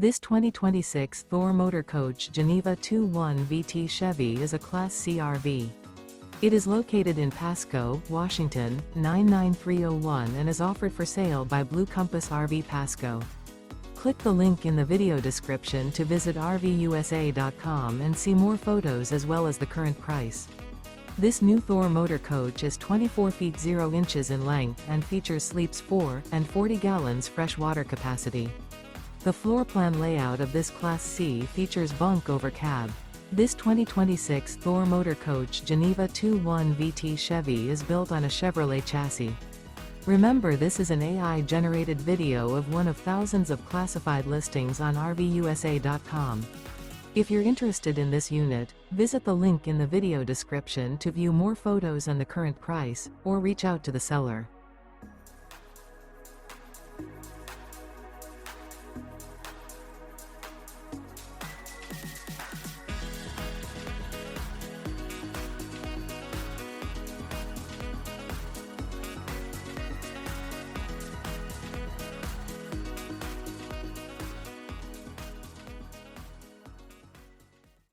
This 2026 Thor Motor Coach Geneva 2.1 VT Chevy is a Class C RV. It is located in Pasco, Washington, 99301 and is offered for sale by Blue Compass RV Pasco. Click the link in the video description to visit RVUSA.com and see more photos as well as the current price. This new Thor Motor Coach is 24 feet 0 inches in length and features sleeps 4 and 40 gallons fresh water capacity. The floor plan layout of this Class C features Bunk Over Cab. This 2026 Thor Motor Coach Geneva 2.1 VT Chevy is built on a Chevrolet chassis. Remember, this is an AI-generated video of one of thousands of classified listings on RVUSA.com. If you're interested in this unit, visit the link in the video description to view more photos and the current price, or reach out to the seller.